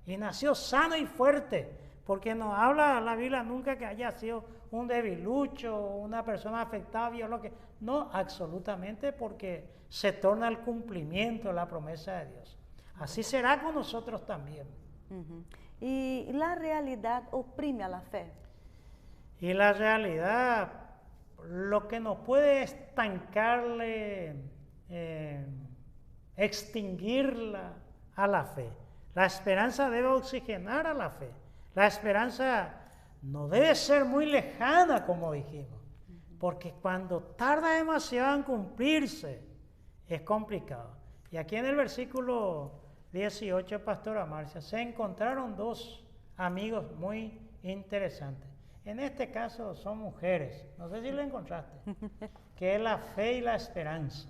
Y nació sano y fuerte, porque no habla la Biblia nunca que haya sido un debilucho, una persona afectada biológica. No, absolutamente, porque se torna el cumplimiento de la promesa de Dios. Así será con nosotros también. ¿Y la realidad oprime a la fe? Y la realidad, lo que nos puede estancarle, extinguirla a la fe. La esperanza debe oxigenar a la fe. La esperanza no debe ser muy lejana, como dijimos, porque cuando tarda demasiado en cumplirse, es complicado. Y aquí en el versículo 18, Pastora Marcia, se encontraron dos amigos muy interesantes. En este caso son mujeres, no sé si lo encontraste, que es la fe y la esperanza.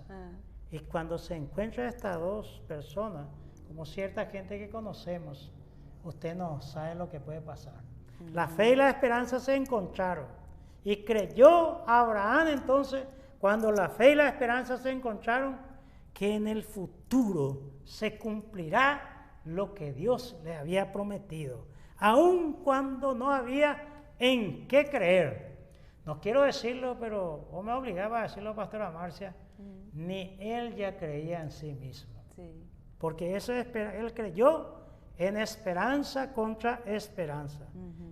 Y cuando se encuentran estas dos personas, como cierta gente que conocemos, usted no sabe lo que puede pasar. La fe y la esperanza se encontraron. Y creyó Abraham entonces, cuando la fe y la esperanza se encontraron, que en el futuro se cumplirá lo que Dios le había prometido, aun cuando no había en qué creer. No quiero decirlo, pero vos me obligaba a decirlo, Pastora Marcia, ni él ya creía en sí mismo. Sí. Porque él creyó en esperanza contra esperanza.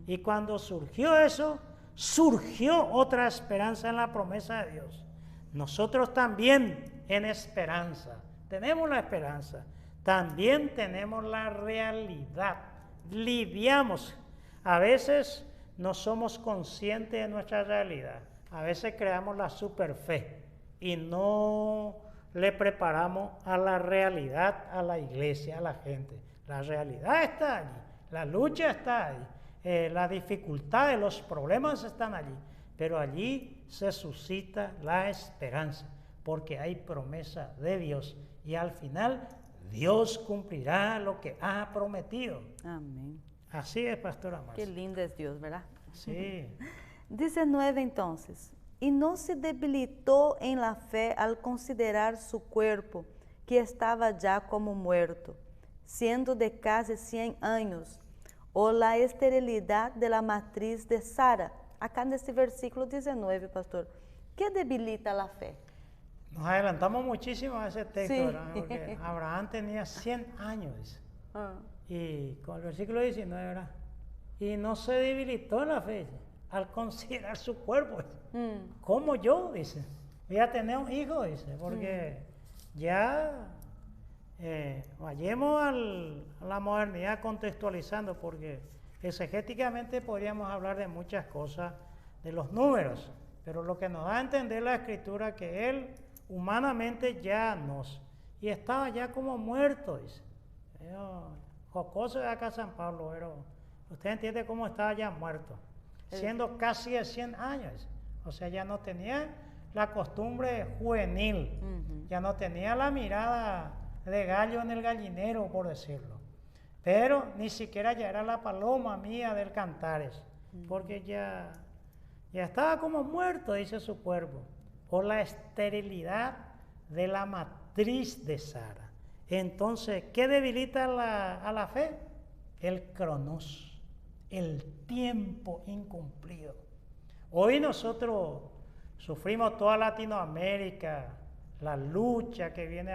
Y cuando surgió eso, surgió otra esperanza en la promesa de Dios. Nosotros también en esperanza, tenemos la esperanza, también tenemos la realidad. Lidiamos. A veces no somos conscientes de nuestra realidad. A veces creamos la superfe y no le preparamos a la realidad, a la iglesia, a la gente. La realidad está allí, la lucha está allí, las dificultades, los problemas están allí, pero allí se suscita la esperanza, porque hay promesa de Dios y al final Dios cumplirá lo que ha prometido. Amén. Así es, pastora Marcia. Qué lindo es Dios, ¿verdad? Sí. 19 entonces. Y no se debilitó en la fe al considerar su cuerpo, que estaba ya como muerto, siendo de casi 100 años, o la esterilidad de la matriz de Sara. Acá en este versículo 19, pastor, ¿qué debilita la fe? Nos adelantamos muchísimo a ese texto, Sí. ¿verdad? Porque Abraham tenía 100 años. Y con el versículo 19, ¿verdad? Y no se debilitó en la fe al considerar su cuerpo. Como yo, dice. Voy a tener un hijo, dice. Porque ya vayamos a la modernidad contextualizando, porque exegéticamente podríamos hablar de muchas cosas, de los números. Pero lo que nos da a entender la Escritura que él humanamente ya nos. Y estaba ya como muerto, dice. Jocoso de acá San Pablo, pero usted entiende cómo estaba ya muerto, siendo casi de 100 años, o sea, ya no tenía la costumbre juvenil, ya no tenía la mirada de gallo en el gallinero, por decirlo, pero ni siquiera ya era la paloma mía del Cantares, porque ya estaba como muerto, dice su cuerpo, por la esterilidad de la matriz de Sara. Entonces, ¿qué debilita a la fe? El cronos, el tiempo incumplido. Hoy nosotros sufrimos toda Latinoamérica, la lucha que viene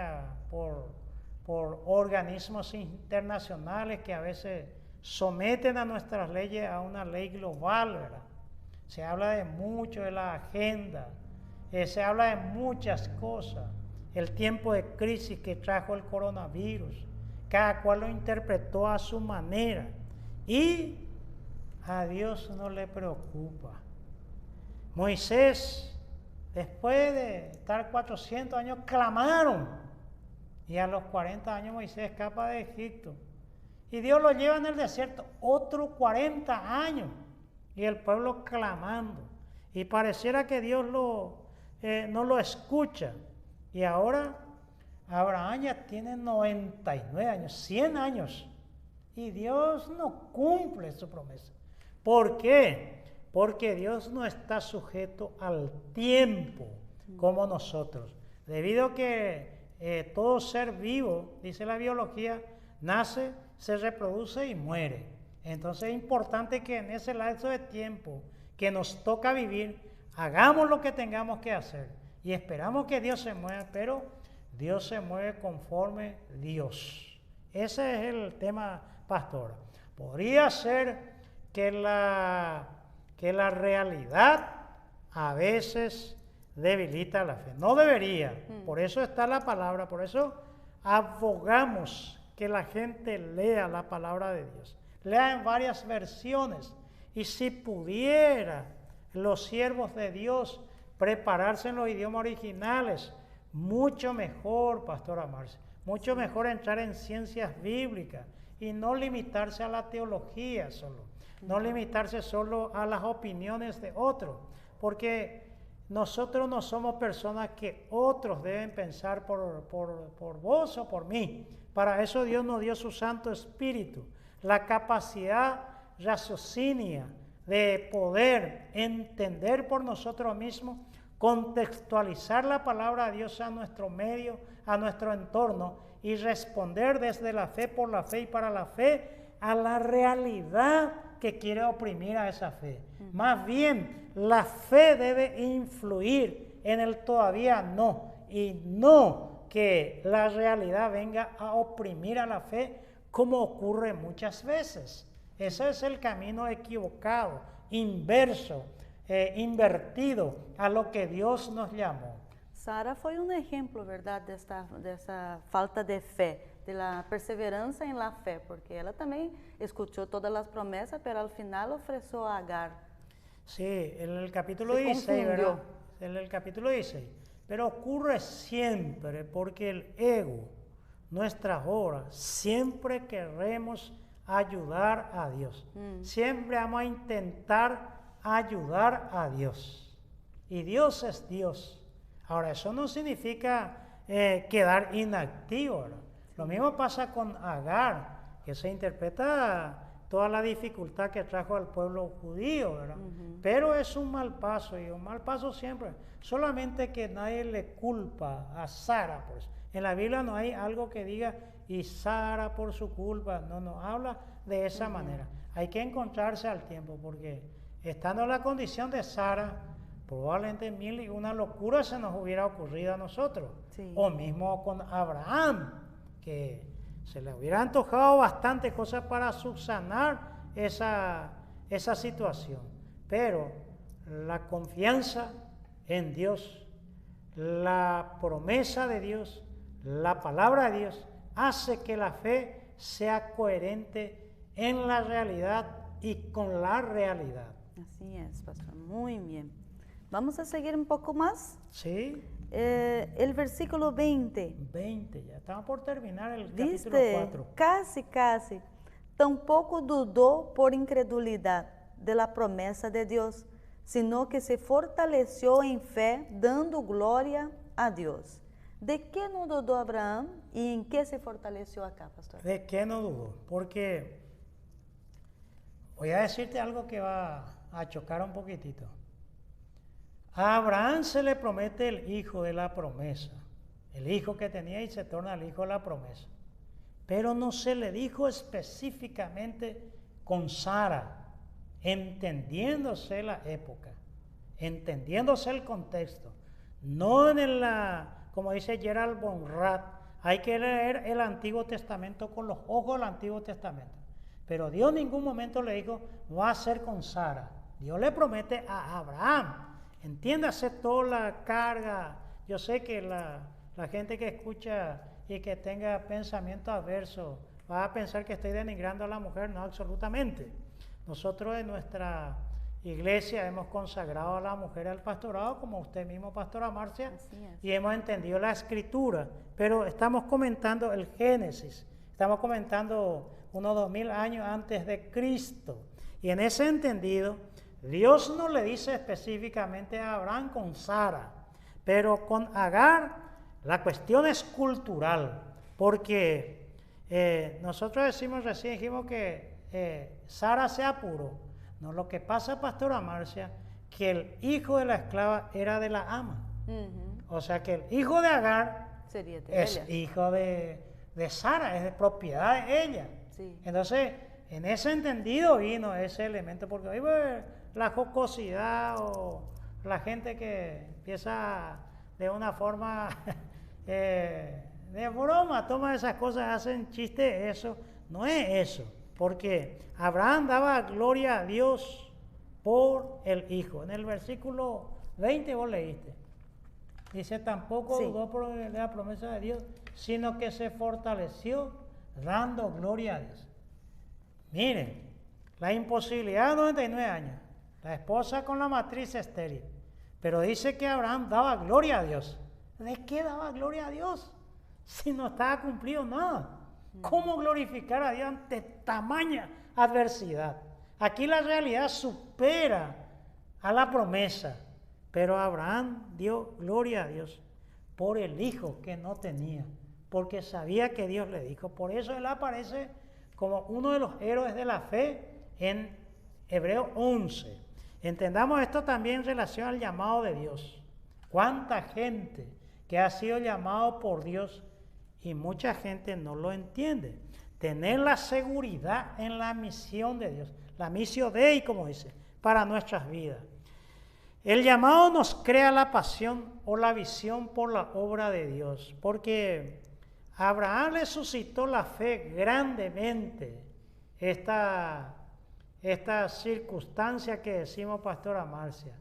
por organismos internacionales que a veces someten a nuestras leyes a una ley global, ¿verdad? Se habla de mucho de la agenda, se habla de muchas cosas. El tiempo de crisis que trajo el coronavirus, cada cual lo interpretó a su manera y a Dios no le preocupa. Moisés, después de estar 400 años, clamaron y a los 40 años Moisés escapa de Egipto y Dios lo lleva en el desierto otros 40 años y el pueblo clamando y pareciera que Dios no lo escucha. Y ahora Abraham ya tiene 99 años, 100 años, y Dios no cumple su promesa. ¿Por qué? Porque Dios no está sujeto al tiempo como nosotros. Debido a que todo ser vivo, dice la biología, nace, se reproduce y muere. Entonces es importante que en ese lapso de tiempo que nos toca vivir, hagamos lo que tengamos que hacer. Y esperamos que Dios se mueva, pero Dios se mueve conforme Dios. Ese es el tema, pastor. Podría ser que la realidad a veces debilita la fe. No debería. Por eso está la palabra. Por eso abogamos que la gente lea la palabra de Dios. Lea en varias versiones. Y si pudiera los siervos de Dios prepararse en los idiomas originales, mucho mejor, pastora Marcia, mucho mejor entrar en ciencias bíblicas y no limitarse a la teología solo, no limitarse solo a las opiniones de otros, porque nosotros no somos personas que otros deben pensar por vos o por mí. Para eso Dios nos dio su Santo Espíritu, la capacidad raciocinia de poder entender por nosotros mismos, contextualizar la palabra de Dios a nuestro medio, a nuestro entorno y responder desde la fe, por la fe y para la fe a la realidad que quiere oprimir a esa fe. Más bien, la fe debe influir en el todavía no, y no que la realidad venga a oprimir a la fe como ocurre muchas veces. Ese es el camino equivocado, inverso, invertido a lo que Dios nos llamó. Sara foi um exemplo, verdade, dessa falta de fé. de la perseverancia en la fe, porque ella también escuchó todas las promesas, pero al final ofreció a Agar. Sí, en el capítulo Se 16, ¿verdad? confundió. En el capítulo 16. Pero ocurre siempre porque el ego, nuestras obras, siempre queremos ayudar a Dios. Siempre vamos a intentar ayudar a Dios. Y Dios es Dios. Ahora, eso no significa quedar inactivo, ¿verdad? Lo mismo pasa con Agar, que se interpreta toda la dificultad que trajo al pueblo judío, ¿verdad? Pero es un mal paso, y un mal paso siempre. Solamente que nadie le culpa a Sara por eso. En la Biblia no hay algo que diga, y Sara por su culpa. No habla de esa manera. Hay que encontrarse al tiempo, porque estando en la condición de Sara, probablemente mil y una locura se nos hubiera ocurrido a nosotros. Sí. O mismo con Abraham, que se le hubiera antojado bastante cosas para subsanar esa situación. Pero la confianza en Dios, la promesa de Dios, la palabra de Dios, hace que la fe sea coherente en la realidad y con la realidad. Así es, pastor. Muy bien. Vamos a seguir un poco más. Sí. El versículo 20. 20, ya estamos por terminar el capítulo Dice, 4. casi, tampoco dudó por incredulidad de la promesa de Dios, sino que se fortaleció en fe, dando gloria a Dios. ¿De qué no dudó Abraham y en qué se fortaleció acá, pastor? ¿De qué no dudo? Porque voy a decirte algo que va a chocar un poquitito. A Abraham se le promete el hijo de la promesa, el hijo que tenía y se torna el hijo de la promesa. Pero no se le dijo específicamente con Sara, entendiéndose la época, entendiéndose el contexto. No como dice Gerald Bonrat, hay que leer el Antiguo Testamento con los ojos del Antiguo Testamento. Pero Dios en ningún momento le dijo, va a ser con Sara. Dios le promete a Abraham. Entiéndase toda la carga. Yo sé que la gente que escucha y que tenga pensamiento adverso va a pensar que estoy denigrando a la mujer. No, absolutamente. Nosotros en nuestra iglesia hemos consagrado a la mujer al pastorado, como usted mismo, pastora Marcia, y hemos entendido la escritura. Pero estamos comentando el Génesis. Estamos comentando unos 2000 años antes de Cristo. Y en ese entendido, Dios no le dice específicamente a Abraham con Sara, pero con Agar la cuestión es cultural, porque nosotros dijimos que Sara se apuró. No, lo que pasa, pastora Marcia, que el hijo de la esclava era de la ama. O sea que el hijo de Agar es ella. Hijo de Sara, es de propiedad de ella. Sí. Entonces, en ese entendido vino ese elemento, porque hoy la jocosidad o la gente que empieza de una forma de broma, toma esas cosas, hacen chiste, eso no es eso, porque Abraham daba gloria a Dios por el hijo. En el versículo 20 vos leíste, dice, tampoco dudó por la promesa de Dios, sino que se fortaleció dando gloria a Dios. Miren, la imposibilidad de 99 años, la esposa con la matriz estéril, pero dice que Abraham daba gloria a Dios. ¿De qué daba gloria a Dios? Si no estaba cumplido nada. ¿Cómo glorificar a Dios ante tamaña adversidad? Aquí la realidad supera a la promesa, pero Abraham dio gloria a Dios por el hijo que no tenía, porque sabía que Dios le dijo. Por eso él aparece como uno de los héroes de la fe en Hebreos 11. Entendamos esto también en relación al llamado de Dios. ¿Cuánta gente que ha sido llamado por Dios y mucha gente no lo entiende? Tener la seguridad en la misión de Dios, la misión Dei, como dice, para nuestras vidas. El llamado nos crea la pasión o la visión por la obra de Dios, porque Abraham le suscitó la fe grandemente esta circunstancia que decimos, pastora Marcia,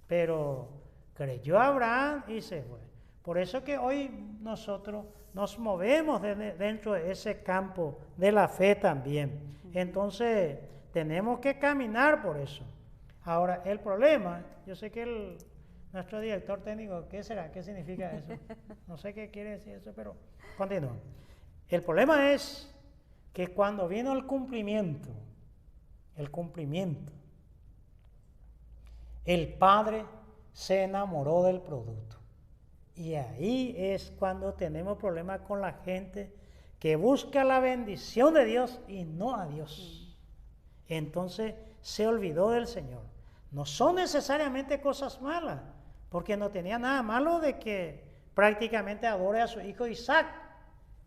pero creyó Abraham y se fue. Por eso que hoy nosotros nos movemos dentro de ese campo de la fe también. Entonces, tenemos que caminar por eso. Ahora, el problema, yo sé que nuestro director técnico, ¿qué será? ¿Qué significa eso? No sé qué quiere decir eso, pero continúa. El problema es que cuando vino el cumplimiento, el padre se enamoró del producto. Y ahí es cuando tenemos problemas con la gente que busca la bendición de Dios y no a Dios. Entonces se olvidó del Señor. No son necesariamente cosas malas, porque no tenía nada malo de que prácticamente adore a su hijo Isaac,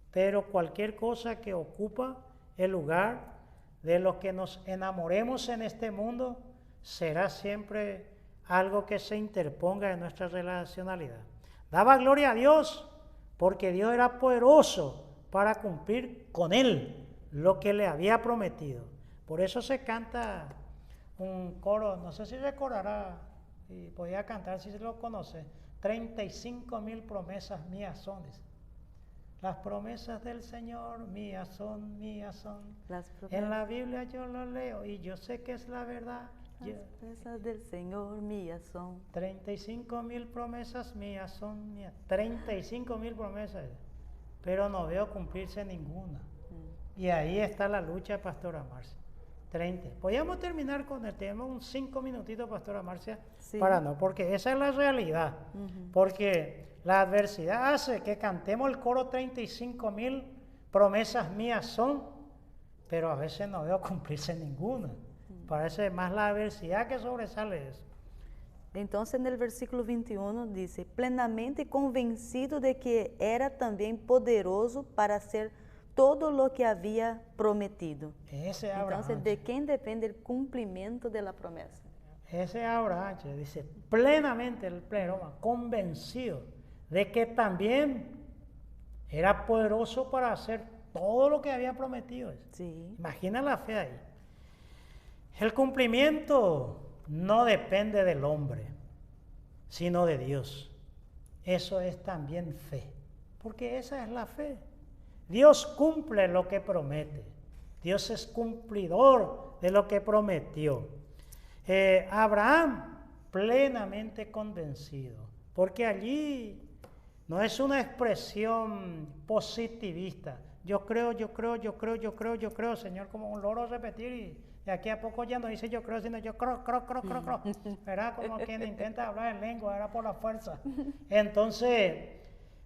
pero cualquier cosa que ocupa el lugar de lo que nos enamoremos en este mundo será siempre algo que se interponga en nuestra relacionalidad. Daba gloria a Dios porque Dios era poderoso para cumplir con él lo que le había prometido. Por eso se canta un coro, no sé si recordará, y podía cantar si se lo conoce, 35,000 promesas mías son. Las promesas del Señor mías son, mías son. En la Biblia yo lo leo y yo sé que es la verdad. Las promesas del Señor mías son. 35,000 promesas mías son mías. 35,000 promesas, pero no veo cumplirse ninguna. Y ahí está la lucha, Pastora Marcia. 30. Podríamos terminar con el tema, un 5 minutitos, Pastora Marcia, sí. Porque esa es la realidad. Porque la adversidad hace que cantemos el coro 35,000 promesas mías son, pero a veces no veo cumplirse ninguna. Parece más la adversidad que sobresale eso. Entonces, en el versículo 21 dice, plenamente convencido de que era también poderoso para hacer todo lo que había prometido. Ese es Abraham. Entonces, ¿de quién depende el cumplimiento de la promesa? Ese es Abraham, dice, plenamente el pleroma, convencido de que también era poderoso para hacer todo lo que había prometido. Sí. Imagina la fe ahí. El cumplimiento no depende del hombre, sino de Dios. Eso es también fe, porque esa es la fe. Dios cumple lo que promete. Dios es cumplidor de lo que prometió. Abraham plenamente convencido, porque allí no es una expresión positivista. Yo creo, Señor, como un loro repetir y de aquí a poco ya no dice yo creo, sino yo creo. ¿Verdad? Como quien intenta hablar en lengua, era por la fuerza. Entonces,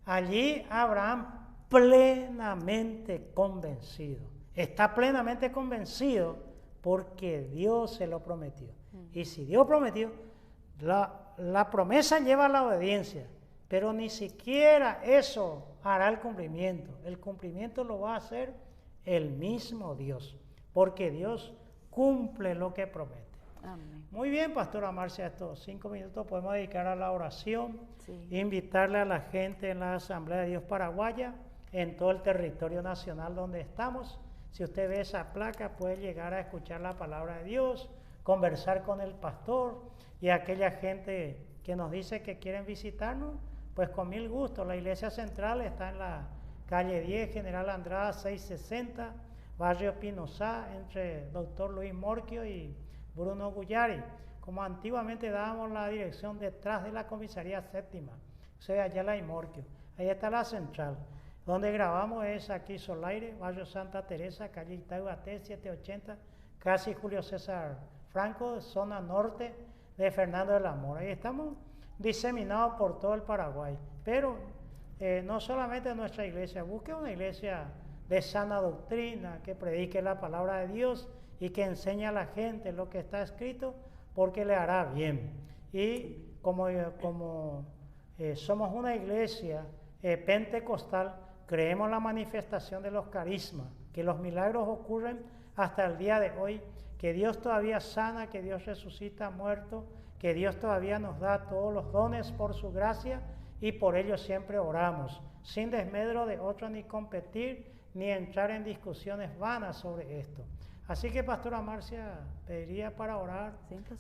allí Abraham plenamente convencido. Está plenamente convencido porque Dios se lo prometió. Y si Dios prometió, la promesa lleva a la obediencia, pero ni siquiera eso hará el cumplimiento. El cumplimiento lo va a hacer el mismo Dios, porque Dios cumple lo que promete. Amén. Muy bien, Pastora Marcia, estos 5 minutos podemos dedicar a la oración, sí. Invitarle a la gente en la Asamblea de Dios Paraguaya, en todo el territorio nacional donde estamos. Si usted ve esa placa, puede llegar a escuchar la palabra de Dios, conversar con el pastor y aquella gente que nos dice que quieren visitarnos, pues con mil gusto. La iglesia central está en la calle 10, General Andrada 660, barrio Pinosá, entre Dr. Luis Morquio y Bruno Guyari. Como antiguamente dábamos la dirección detrás de la comisaría séptima, o sea, allá la Morquio. Ahí está la central. Donde grabamos es aquí Solaire, barrio Santa Teresa, calle Itaguaté 780, casi Julio César Franco, zona norte de Fernando de la Mora. Y estamos diseminados por todo el Paraguay. Pero no solamente nuestra iglesia, busque una iglesia de sana doctrina, que predique la palabra de Dios y que enseñe a la gente lo que está escrito, porque le hará bien. Y como somos una iglesia pentecostal, creemos en la manifestación de los carismas, que los milagros ocurren hasta el día de hoy, que Dios todavía sana, que Dios resucita muertos, que Dios todavía nos da todos los dones por su gracia, y por ello siempre oramos, sin desmedro de otro ni competir, ni entrar en discusiones vanas sobre esto. Así que, Pastora Marcia, pediría para orar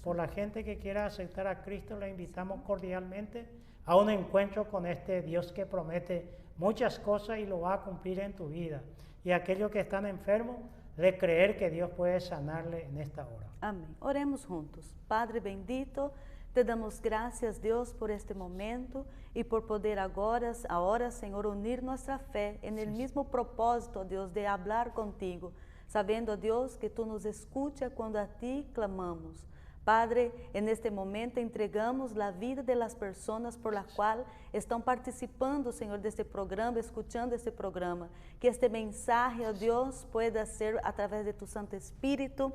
por la gente que quiera aceptar a Cristo. Le invitamos cordialmente a un encuentro con este Dios que promete muchas cosas y lo va a cumplir en tu vida. Y aquellos que están enfermos, de creer que Dios puede sanarle en esta hora. Amém. Oremos juntos. Padre bendito, te damos graças, Deus, por este momento e por poder agora, Senhor, unir nossa fé em el mesmo propósito, Deus, de hablar contigo, sabendo, Deus, que tu nos escucha quando a ti clamamos. Padre, en este momento entregamos la vida de las personas por la cual están participando, Señor, de este programa, escuchando este programa. Que este mensaje, oh Dios, pueda ser a través de tu Santo Espíritu,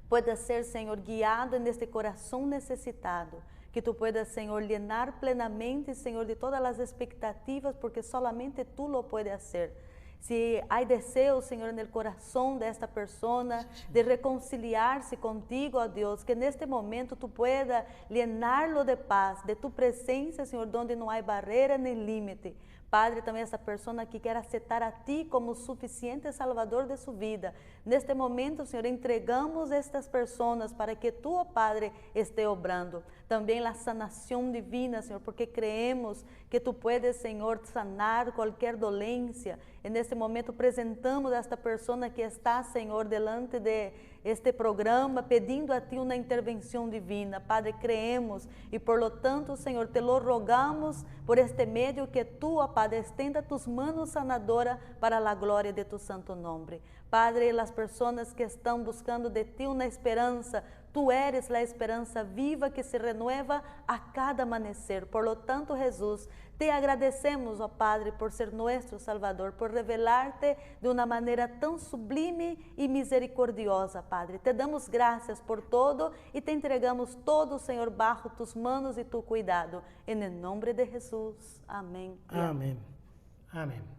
pueda ser, Señor, guiado en este corazón necesitado. Que tú puedas, Señor, llenar plenamente, Señor, de todas las expectativas, porque solamente tú lo puedes hacer. Se há deseo, Senhor, no coração desta persona de reconciliar-se contigo, ó Deus, que neste momento tu pueda llenar-lo de paz, de tu presença, Senhor, onde não há barreira nem limite. Padre, também essa pessoa que quer aceitar a Ti como suficiente Salvador de sua vida. Neste momento, Senhor, entregamos estas pessoas para que Tu, ó Padre, esteja obrando. Também a sanação divina, Senhor, porque creemos que Tu puedes, Senhor, sanar qualquer dolência. E neste momento apresentamos esta pessoa que está, Senhor, delante de este programa, pedindo a Ti uma intervenção divina. Padre, creemos e por lo tanto, Senhor, te lo rogamos por este meio que Tu, ó Padre, estenda tus manos sanadoras para a glória de Tu santo nome. Padre, as pessoas que estão buscando de Ti uma esperança, Tu eres a esperança viva que se renueva a cada amanhecer. Por lo tanto, Jesus, te agradecemos, ó Padre, por ser nosso Salvador, por revelar-te de uma maneira tão sublime e misericordiosa, Padre. Te damos graças por todo e te entregamos todo, Senhor, bajo tus manos e tu cuidado. Em nome de Jesus. Amém. Amém. Amém.